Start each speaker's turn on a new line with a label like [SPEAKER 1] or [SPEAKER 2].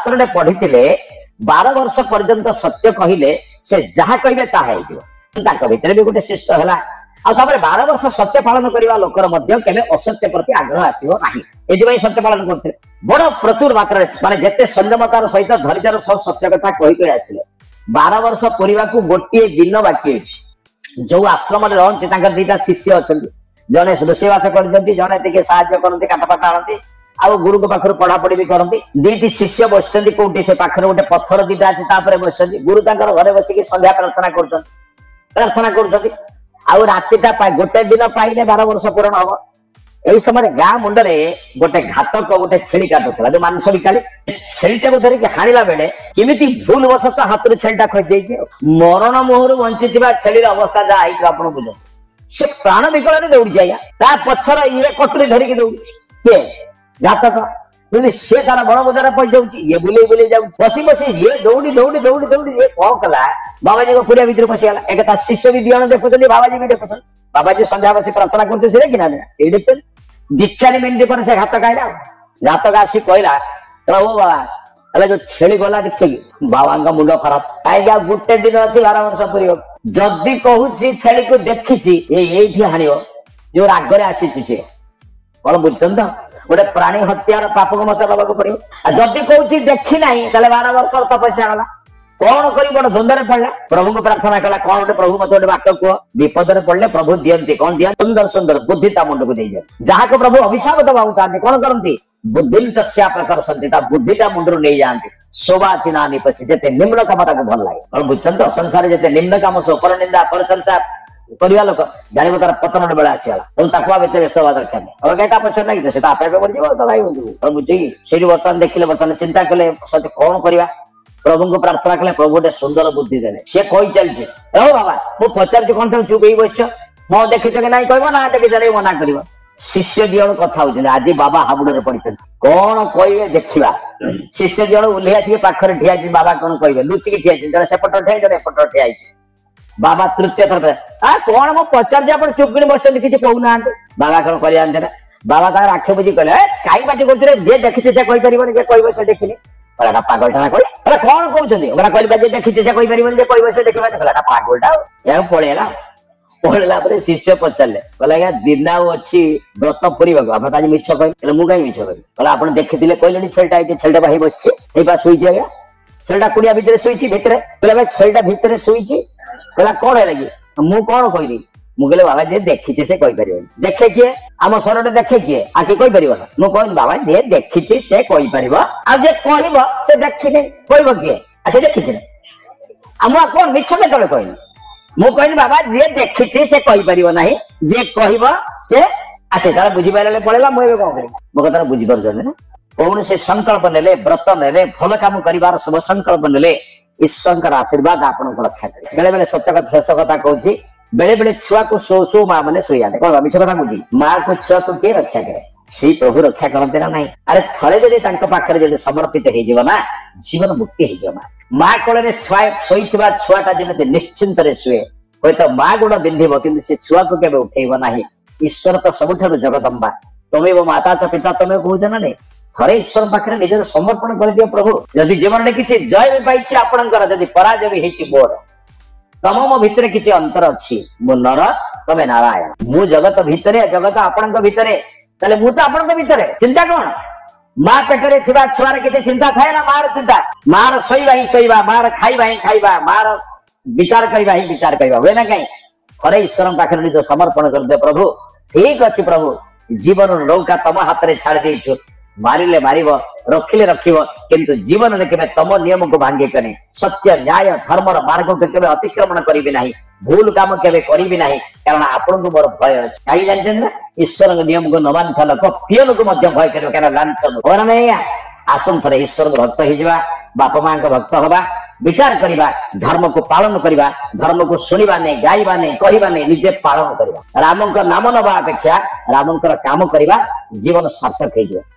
[SPEAKER 1] शास्त्र पढ़ी 12 वर्ष पर्यंत सत्य कहले से जहाँ कहे ताहा भितर भी गोटे शिष्ट है 12 वर्ष सत्य पालन करने लोकर केवे असत्य प्रति आग्रह आसो ना ये सत्य पालन करते बड़ प्रचुर मात्रा माने जिते संयमतार सहित धैर्यर सह सत्य कथा कही आसिले 12 वर्ष पूरा को गोटे दिन बाकी अच्छी जो आश्रम रहती दीटा शिष्य अच्छा जड़े रोषेवास करते जड़े टे साहय करते काटपाट आनती आ गुरु को पाखर पढ़ापढ़ी भी करती दीटी शिष्य बस कौटी से पाखर गोटे पत्थर दीटा अच्छे बस गुरु तर घरे बसिक संध्या प्रार्थना कर रातिटा गोटे दिन पाइले 12 वर्ष पूरण हम यही समय गाँ मुंडे गोटे घातक गोटे छेली काटुला जो मांस बिकाली छेलीटा को धरिक हाणिला बेले केमिति भूल वशत हाथ छेलीटा खसी मरण मुहर बंची छेली अवस्था जहाँ आप बुझ से प्राण विकल दौड़ी आज्ञा ता पछर ये कटुरी धरिकी दौड़ी किए घातक सी तार बड़ बजार पहुंच जाऊँ ये बुले बुले जाऊँ बसी बसी ये दौड़ी दौड़ी दौड़ी दौड़ी ये कौन कला बाबाजी को कुड़िया भितर पशिगला एक शिष्य भी दिजण देखुं बाबाजी भी देखुं बाबाजी संध्या बसी प्रार्थना करते देखना ये देख 2-4 मिनिट पर से घातक आईला घातक आसी कहला ओ बाबा जो छेली गला देख बाबा मुंड खराब कहीं गोटे दिन अच्छी 12 वर्ष पूरी जदि कहूँ छेली को देखी ये हाण जो रागरे आसी कौन बुझन तो गोटे प्राणी हत्यार पाप को मत लगा पड़ो जदि कहूँ देखी ना 12 वर्ष तपस्या गला कौन करी बड़ द्वंद्व पड़ला प्रभु को प्रार्थना कला कौन गोटे प्रभु मत गोटे बाट कह विपद पड़े प्रभु दियंती कौन दिया सुंदर सुंदर बुद्धि ता मुंड को दे जाए जहाँ को प्रभु अभिशाप दबाऊ था कौन करती बुद्धि तस्या प्रकर्षंती बुद्धिटा मुंडर नहीं जाती शोभा चिन्ह निपसी जिते निम्न काम ताको भल लगे कौन बुझन तो संसार जिते निम्न काम से पर निंदा पर चर्चा करवा लोक जान तार पतन बेला आसगला ताकू व्यस्त हवा दरकार नहीं और कहीं पक्ष नहीं से आपे बढ़ बुझे से बर्तमान देखिले बर्तमान चिंता कले कौन करवा प्रभु को प्रार्थना कले प्रभु गोटे सुंदर बुद्धि देले सी कही चलছে ओ बाबा मु पचार कौन तुम चुप बस हाँ देखी कि ना कह ना देखी मना कर शिष्य दिजन कथा होते आज बाबा हाबुड़े पड़ी कौन कहे देखा शिष्य दिजन ओह्लि आसिक पाखे ठिया बाबा कौन कहे लुचिकी ठिया जड़े सेपट ठिया जड़े एपट ठिया बाबा तृतीय थर कौन मो पचार आप चुप कि बस किसी कहूना बाबा कौन कर जानते ना बाबा तार आख बुझी कहले कहीं पार्टी कर जे देखी से कहीपर जे कह से देखनी पागलटा कहले कौन कहते कहले देखी से कहीपर कह से देखा पागलटा या पलैला पलैला शिष्य पचारे कहला दिन अच्छी व्रत पूरा आप आज मिछ कह मुझे मिछ कह आप देखी कहले छेलटा छेलटा भाई बस शुई आज्ञा छेलटा कुड़िया भितर शुई भितर कहला छेलटा भितर शुई कहला कौन है कि मु कौन कहली मुझे बाबा जे देखी से कहीपर देखे किए आम शरण देखे किए आखि कहीपर ना मुझे कहनी बाबा जे देखी से कहीपर जे कह से देखी कह किए से देखी मुझे कौन मिछ के कहनी मु कहनी बाबा जे देखी से कहीपर ना जे कह से आसे तार बुझीपारे पड़ेगा मुझे कौन करी मो कथा बुझीपार ना कौन से संकल्प ने व्रत ने भल कम कर शुभ संकल्प ने ईश्वर आशीर्वाद आपन को रक्षा करे बेले बेले सत्य कथा शेष कथा कहूँ बेले बेले छुआ को सो सो माँ मैंने शोई जाते कौन मिछ कथा कहूँ माँ को छुआ को किए रक्षा करे से प्रभु रक्षा करते ना नहीं अरे थरे जदि पाखे जब समर्पित हो जीवन मुक्ति हो माँ कोल छुआ शोई छुआटा जमी निश्चिंत शुए हूँ तो माँ गुण बिंधिब कि से छुआ को केवे उठेब ना ईश्वर तो सबुठ जगदम्बा तुम्हें वो माता च पिता तुम्हें कहूच ना नहीं थरे ईश्वर पाखे निजर समर्पण कर दियो प्रभु जदि जीवन में किसी जय भी पाई आपणकर जदि पराजय भी होती मोर तम मो भितर किसी अंतर अच्छी मु नर तमे नारायण मु जगत भितर जगत आपण भितर मु तो आपण भितर चिंता कौन माँ पेटरे थिबा छुआर किसी चिंता थाए ना मार चिंता मार शोइबा ही शोइबा मार खाइबा ही खाइबा मार विचार करबा ही विचार करबा हुए ना कहीं थरे ईश्वर पाखे निज समर्पण कर दे प्रभु ठीक अच्छी प्रभु जीवन नौका तम हाथ में छाड़ देछु मारिले मारिब रखिले रखिब किंतु जीवन में केवे तम नियम को भांगे कने सत्य न्याय धर्म मार्ग को केवे अतिक्रमण करिबि नाही भूल काम केवे करिबि नाही कारण आपन को मोर भय अछि काई जानछन ना ईश्वर के नियम को न मानथा लोक पियन को मध्य भय करियो कारण लांछन होना नहीं आसन थरे ईश्वर भक्त हो जावा बापा मां का भक्त होबा विचार करिबा धर्म को पालन करिबा धर्म को सुनिबा नहीं गाइबा नहीं कहबा नहीं निजे पालन करिबा राम का नाम नबा अपेक्षा राम काम करिबा जीवन सार्थक हो जाए।